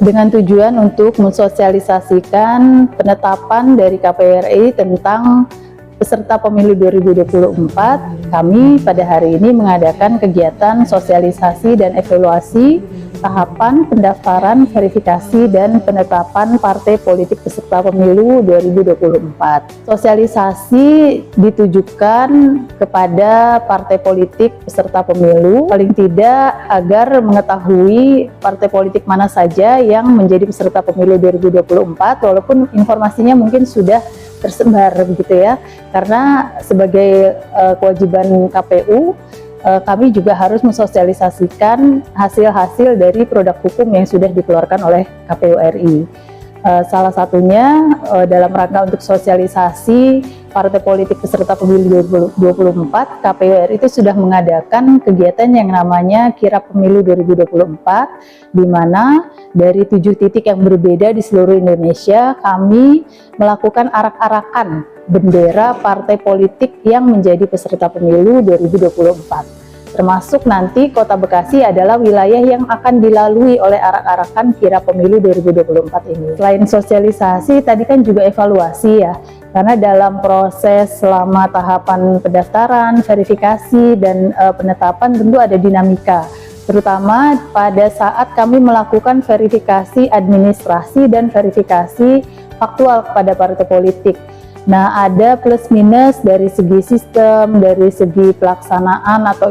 dengan tujuan untuk mensosialisasikan penetapan dari KPU RI tentang peserta pemilu 2024, kami pada hari ini mengadakan kegiatan sosialisasi dan evaluasi tahapan pendaftaran, verifikasi, dan penetapan partai politik peserta pemilu 2024. Sosialisasi ditujukan kepada partai politik peserta pemilu, paling tidak agar mengetahui partai politik mana saja yang menjadi peserta pemilu 2024, walaupun informasinya mungkin sudah tersebar begitu ya, karena sebagai kewajiban KPU, kami juga harus mensosialisasikan hasil-hasil dari produk hukum yang sudah dikeluarkan oleh KPU RI. Salah satunya dalam rangka untuk sosialisasi partai politik peserta pemilu 2024, KPU RI itu sudah mengadakan kegiatan yang namanya Kirap Pemilu 2024, di mana dari 7 titik yang berbeda di seluruh Indonesia kami melakukan arak-arakan bendera partai politik yang menjadi peserta pemilu 2024. Termasuk nanti Kota Bekasi adalah wilayah yang akan dilalui oleh arak-arakan Kirap Pemilu 2024 ini. Selain sosialisasi, tadi kan juga evaluasi ya, karena dalam proses selama tahapan pendaftaran, verifikasi, dan penetapan tentu ada dinamika, terutama pada saat kami melakukan verifikasi administrasi dan verifikasi faktual kepada partai politik. Nah, ada plus minus dari segi sistem, dari segi pelaksanaan atau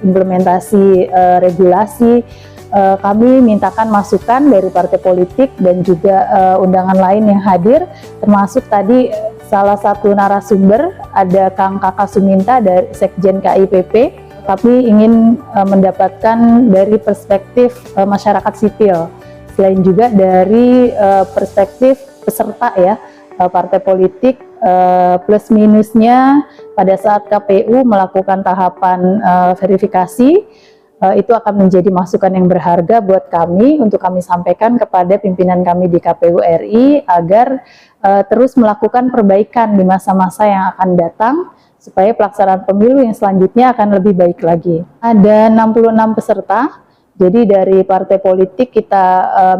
implementasi regulasi. Kami mintakan masukan dari partai politik dan juga undangan lain yang hadir, termasuk tadi salah satu narasumber ada Kang Kakak Suminta dari Sekjen KIPP. Kami ingin mendapatkan dari perspektif masyarakat sipil, selain juga dari perspektif peserta ya, partai politik, plus minusnya pada saat KPU melakukan tahapan verifikasi, itu akan menjadi masukan yang berharga buat kami untuk kami sampaikan kepada pimpinan kami di KPU RI agar terus melakukan perbaikan di masa-masa yang akan datang supaya pelaksanaan pemilu yang selanjutnya akan lebih baik lagi. Ada 66 peserta. Jadi dari partai politik kita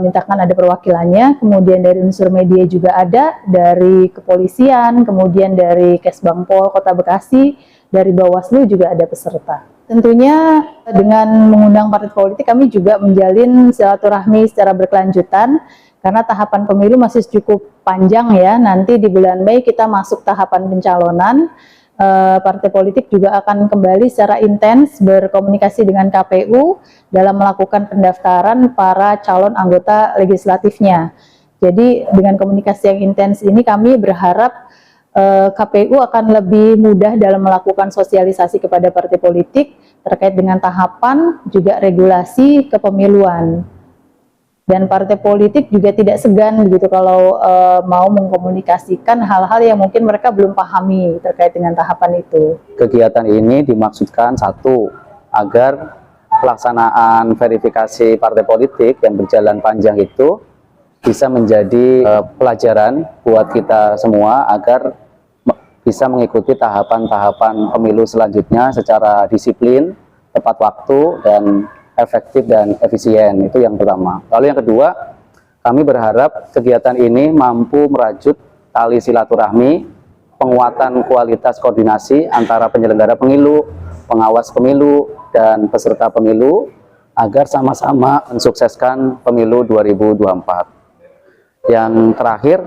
mintakan ada perwakilannya, kemudian dari unsur media juga ada, dari kepolisian, kemudian dari Kesbangpol Kota Bekasi, dari Bawaslu juga ada peserta. Tentunya dengan mengundang partai politik kami juga menjalin silaturahmi secara berkelanjutan, karena tahapan pemilu masih cukup panjang ya, nanti di bulan Mei kita masuk tahapan pencalonan. Partai politik juga akan kembali secara intens berkomunikasi dengan KPU dalam melakukan pendaftaran para calon anggota legislatifnya. Jadi dengan komunikasi yang intens ini kami berharap KPU akan lebih mudah dalam melakukan sosialisasi kepada partai politik terkait dengan tahapan juga regulasi kepemiluan. Dan partai politik juga tidak segan begitu kalau mau mengkomunikasikan hal-hal yang mungkin mereka belum pahami terkait dengan tahapan itu. Kegiatan ini dimaksudkan satu, agar pelaksanaan verifikasi partai politik yang berjalan panjang itu bisa menjadi pelajaran buat kita semua agar bisa mengikuti tahapan-tahapan pemilu selanjutnya secara disiplin, tepat waktu, dan efektif dan efisien. Itu yang pertama. Lalu yang kedua, kami berharap kegiatan ini mampu merajut tali silaturahmi, penguatan kualitas koordinasi antara penyelenggara pemilu, pengawas pemilu, dan peserta pemilu agar sama-sama mensukseskan pemilu 2024. Yang terakhir,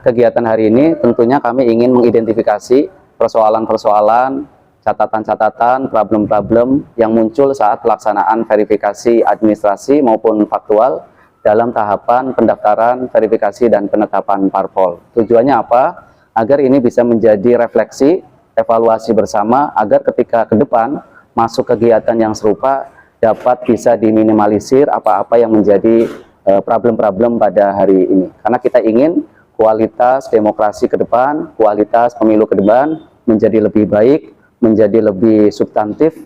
kegiatan hari ini tentunya kami ingin mengidentifikasi persoalan-persoalan, catatan-catatan, problem-problem yang muncul saat pelaksanaan verifikasi administrasi maupun faktual dalam tahapan pendaftaran, verifikasi, dan penetapan parpol. Tujuannya apa? Agar ini bisa menjadi refleksi, evaluasi bersama, agar ketika ke depan masuk kegiatan yang serupa dapat bisa diminimalisir apa-apa yang menjadi problem-problem pada hari ini. Karena kita ingin kualitas demokrasi ke depan, kualitas pemilu ke depan menjadi lebih baik, menjadi lebih substantif,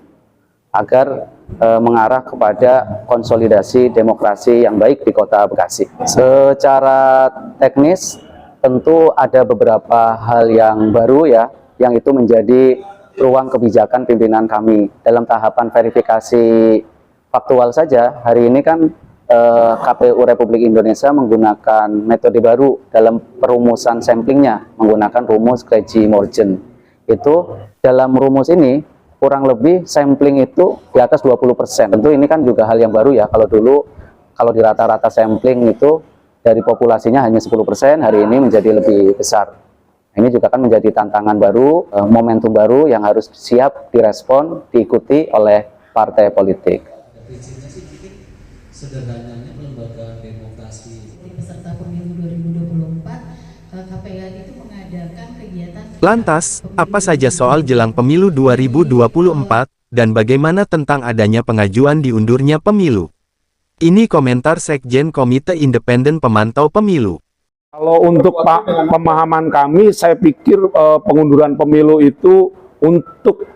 agar mengarah kepada konsolidasi demokrasi yang baik di Kota Bekasi. Secara teknis tentu ada beberapa hal yang baru ya, yang itu menjadi ruang kebijakan pimpinan kami. Dalam tahapan verifikasi faktual saja, hari ini kan KPU Republik Indonesia menggunakan metode baru dalam perumusan samplingnya, menggunakan rumus Craigie-Morgan. Itu dalam rumus ini kurang lebih sampling itu di atas 20%. Tentu ini kan juga hal yang baru ya. Kalau dulu kalau di rata-rata sampling itu dari populasinya hanya 10%, hari ini menjadi lebih besar. Ini juga kan menjadi tantangan baru, momentum baru yang harus siap direspon, diikuti oleh partai politik. Prinsipnya sih mungkin sederhananya pelembagaan demokrasi. Peserta pemilu 2024, KPU itu mengadakan kegiatan. Lantas, apa saja soal jelang pemilu 2024, dan bagaimana tentang adanya pengajuan diundurnya pemilu? Ini komentar Sekjen Komite Independen Pemantau Pemilu. Kalau untuk pemahaman kami, saya pikir pengunduran pemilu itu untuk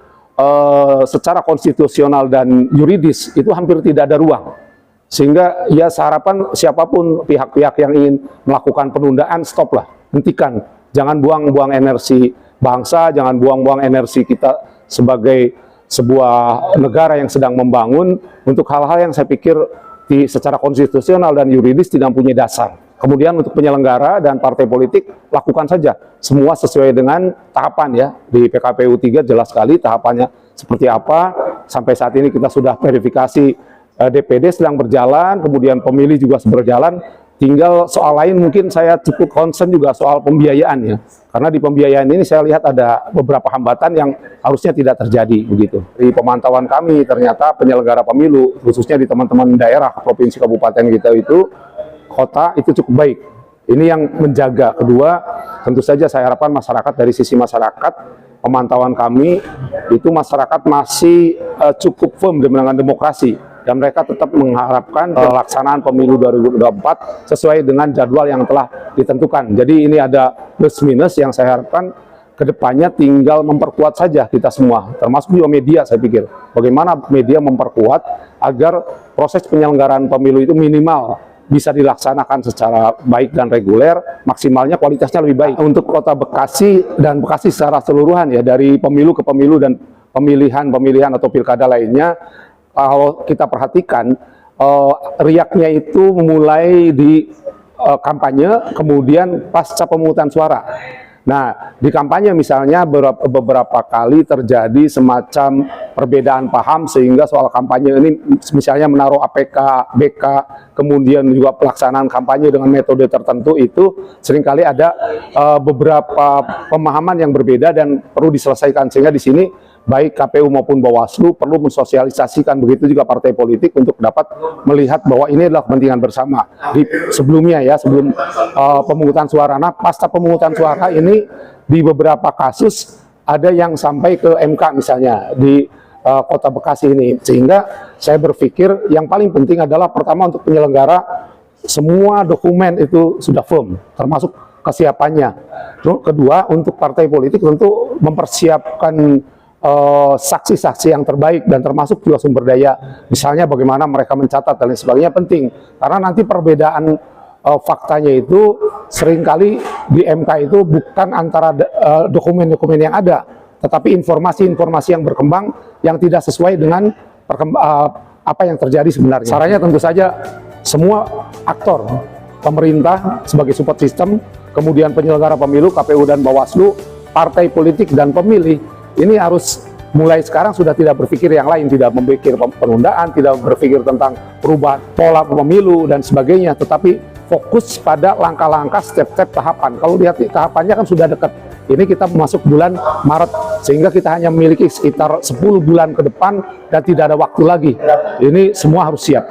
secara konstitusional dan yuridis itu hampir tidak ada ruang. Sehingga ya harapan siapapun pihak-pihak yang ingin melakukan penundaan, stop lah, hentikan. Jangan buang-buang energi bangsa, jangan buang-buang energi kita sebagai sebuah negara yang sedang membangun untuk hal-hal yang saya pikir secara konstitusional dan yuridis tidak punya dasar. Kemudian untuk penyelenggara dan partai politik, lakukan saja. Semua sesuai dengan tahapan ya. Di PKPU 3 jelas sekali tahapannya seperti apa. Sampai saat ini kita sudah verifikasi DPD sedang berjalan, kemudian pemilih juga berjalan. Tinggal soal lain mungkin saya cukup concern juga soal pembiayaan ya. Karena di pembiayaan ini saya lihat ada beberapa hambatan yang harusnya tidak terjadi begitu. Di pemantauan kami ternyata penyelenggara pemilu, khususnya di teman-teman daerah, provinsi, kabupaten kita itu, kota itu cukup baik. Ini yang menjaga. Kedua, tentu saja saya harapkan masyarakat, dari sisi masyarakat, pemantauan kami itu masyarakat masih cukup firm dengan demokrasi, dan mereka tetap mengharapkan pelaksanaan pemilu 2024 sesuai dengan jadwal yang telah ditentukan. Jadi ini ada plus minus yang saya harapkan kedepannya tinggal memperkuat saja kita semua, termasuk juga media. Saya pikir bagaimana media memperkuat agar proses penyelenggaraan pemilu itu minimal bisa dilaksanakan secara baik dan reguler, maksimalnya kualitasnya lebih baik. Untuk Kota Bekasi dan Bekasi secara keseluruhan ya, dari pemilu ke pemilu dan pemilihan atau pilkada lainnya, kalau kita perhatikan riaknya itu mulai di kampanye, kemudian pasca pemungutan suara. Nah, di kampanye misalnya beberapa kali terjadi semacam perbedaan paham, sehingga soal kampanye ini misalnya menaruh APK, BK, kemudian juga pelaksanaan kampanye dengan metode tertentu, itu seringkali ada beberapa pemahaman yang berbeda dan perlu diselesaikan. Sehingga di sini baik KPU maupun Bawaslu perlu mensosialisasikan, begitu juga partai politik, untuk dapat melihat bahwa ini adalah kepentingan bersama. Sebelumnya ya, sebelum pemungutan suara. Nah, pasca pemungutan suara ini di beberapa kasus ada yang sampai ke MK misalnya di Kota Bekasi ini. Sehingga saya berpikir yang paling penting adalah pertama untuk penyelenggara, semua dokumen itu sudah firm, termasuk kesiapannya. Kedua, untuk partai politik tentu mempersiapkan saksi-saksi yang terbaik, dan termasuk juga sumber daya, misalnya bagaimana mereka mencatat dan lain sebagainya, penting. Karena nanti perbedaan faktanya itu seringkali di MK itu bukan antara dokumen-dokumen yang ada, tetapi informasi-informasi yang berkembang yang tidak sesuai dengan apa yang terjadi sebenarnya. Caranya tentu saja semua aktor, pemerintah sebagai support system, kemudian penyelenggara pemilu, KPU dan Bawaslu, partai politik dan pemilih, ini harus mulai sekarang sudah tidak berpikir yang lain, tidak memikir penundaan, tidak berpikir tentang perubahan pola pemilu dan sebagainya, tetapi fokus pada langkah-langkah step-step tahapan. Kalau lihat tahapannya kan sudah dekat. Ini kita masuk bulan Maret, sehingga kita hanya memiliki sekitar 10 bulan ke depan dan tidak ada waktu lagi. Ini semua harus siap.